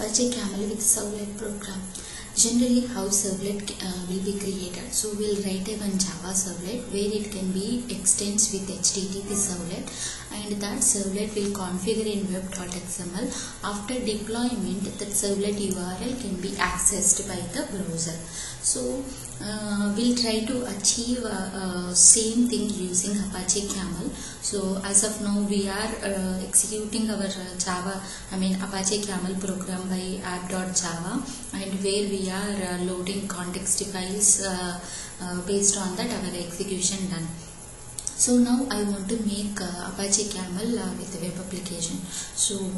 Apache Camel with Servlet program. Generally, how Servlet will be created. So we'll write a one Java Servlet where it can be extends with HTTP Servlet, and that Servlet will configure in web.xml. After deployment, that Servlet URL can be accessed by the browser. So we'll try to achieve same thing using Apache Camel. So as of now, we are executing our Apache Camel program by app.java, and where we are loading context files based on that our execution done. So now I want to make Apache Camel with the web application. So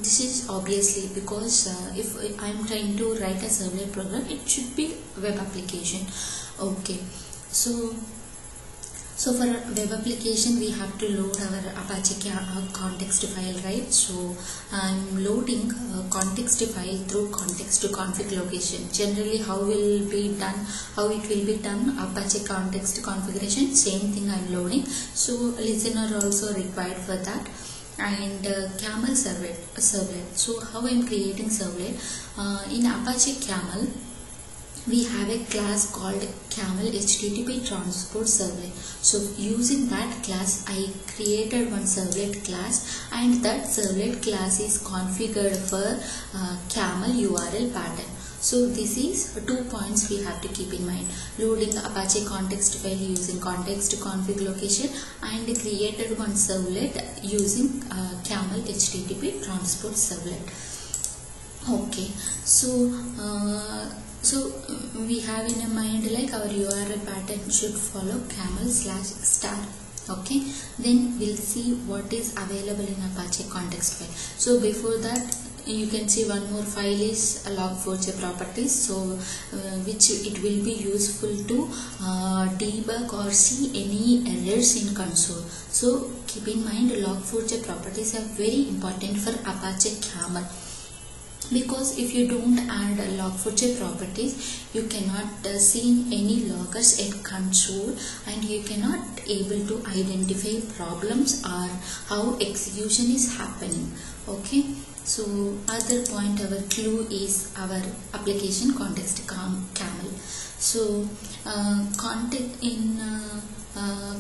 this is obviously because if I am trying to write a servlet program, it should be web application. Okay, so for web application we have to load our Apache context file, right? So I'm loading context file through context to config location. Generally, how it will be done, Apache context configuration, same thing I'm loading. So listener also required for that. And Camel-Servlet. So how I am creating servlet in Apache Camel, we have a class called Camel HTTP Transport Servlet. So using that class, I created one servlet class, and that servlet class is configured for Camel URL pattern. So this is 2 points we have to keep in mind: loading Apache context file using context to config location, and created one servlet using Camel HTTP Transport Servlet. Okay, so we have in mind like our URL pattern should follow camel/star. Okay, then we'll see what is available in Apache context file. So before that, you can see one more file is log4j properties, so which it will be useful to debug or see any errors in console. So keep in mind, log4j properties are very important for Apache Camel, because if you don't add log4j properties, you cannot see any loggers at console, and you cannot able to identify problems or how execution is happening. Okay, so other point, our clue is our application context camel. So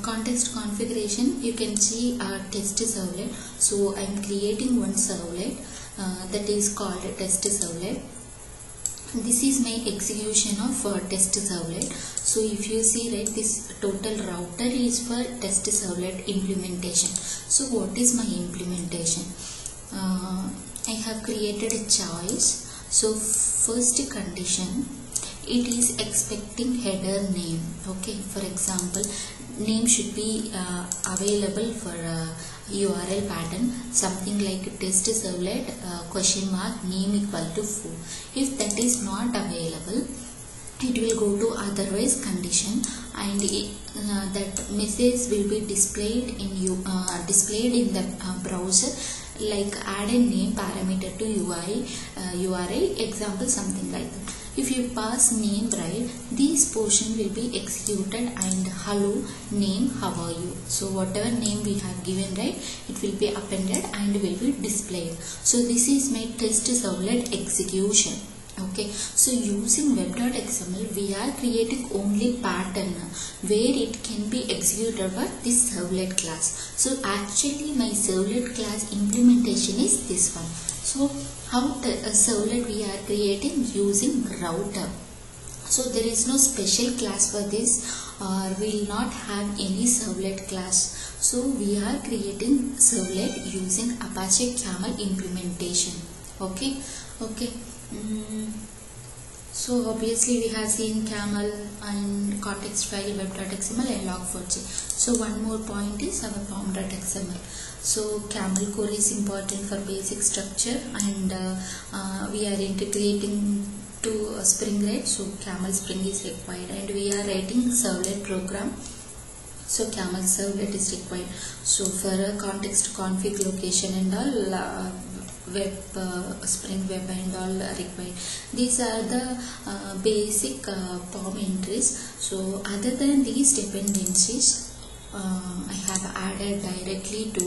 context configuration, you can see our test servlet. So I am creating one servlet that is called test servlet. This is my execution of test servlet. So if you see, right, this total router is for test servlet implementation. So what is my implementation? I have created a choice. So first condition, it is expecting header name. Okay, for example, name should be available for URL pattern, something like test servlet !, name equal to foo. If that is not available, it will go to otherwise condition, and that message will be displayed in the browser, like add a name parameter to URI example, something like that. If you pass name right, this portion will be executed, and hello name, how are you? So whatever name we have given, right, it will be appended and will be displayed. So this is my test servlet execution. Okay, so using web.xml, we are creating only pattern where it can be executed by this servlet class. So actually my servlet class implementation is this one. So how the servlet we are creating using router. So there is no special class for this, or will not have any servlet class. So we are creating servlet using Apache Camel implementation. Okay. So obviously we have seen Camel and context file, web.xml and log4j. So one more point is our pom.xml. So Camel core is important for basic structure, and we are integrating to Spring, right? So Camel Spring is required, and we are writing servlet program. So Camel-Servlet is required. So for a context config location and all, Spring Web and all required. These are the basic POM entries. So other than these dependencies, I have added directly to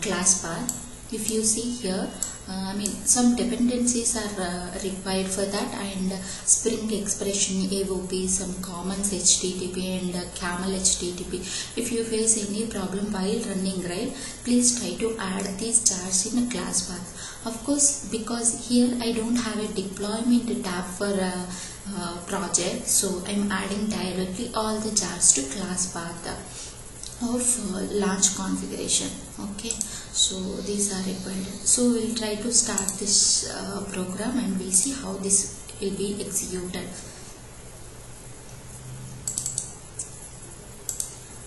class path. if you see here, some dependencies are required for that, and Spring Expression, AOP, some commons HTTP and Camel HTTP. If you face any problem while running, right, please try to add these jars in a class path. Of course, because here I don't have a deployment tab for a project, so I'm adding directly all the jars to class path of launch configuration. Okay, so these are required. So we'll try to start this program and we'll see how this will be executed.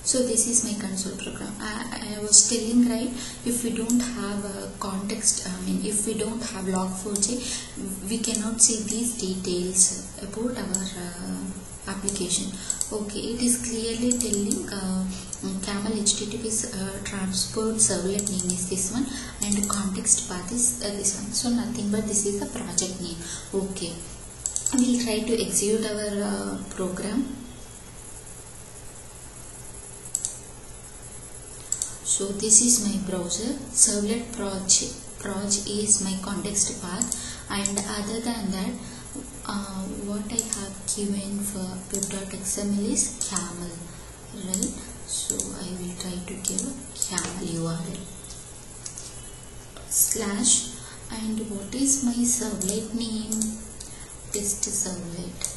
So this is my console program. I was telling, right, if we don't have a context, if we don't have log4j, we cannot see these details about our application. Okay, it is clearly telling Camel HTTP's transport servlet name is this one, and context path is this one. So nothing but this is the project name. Okay, we'll try to execute our program. So this is my browser. Servlet proj is my context path, and other than that, what I have given for pip.xml is camel, right? So I will try to give camel URL slash, and what is my servlet name? Test servlet.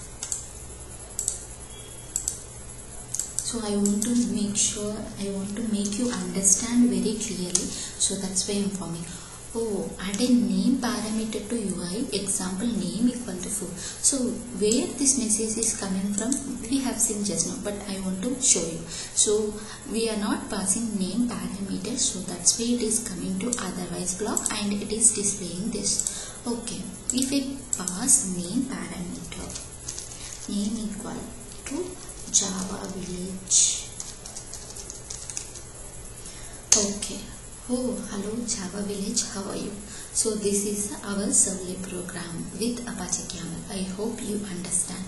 So I want to make sure, I want to make you understand very clearly, so that's why I'm forming. Oh, add a name parameter to UI, example name equal to 4. So where this message is coming from, we have seen just now, but I want to show you. So we are not passing name parameter, so that's why it is coming to otherwise block and it is displaying this. Okay, if I pass name parameter, name equal to Java Village. Okay. Oh, hello Java Village, how are you? So this is our servlet program with Apache Camel. I hope you understand.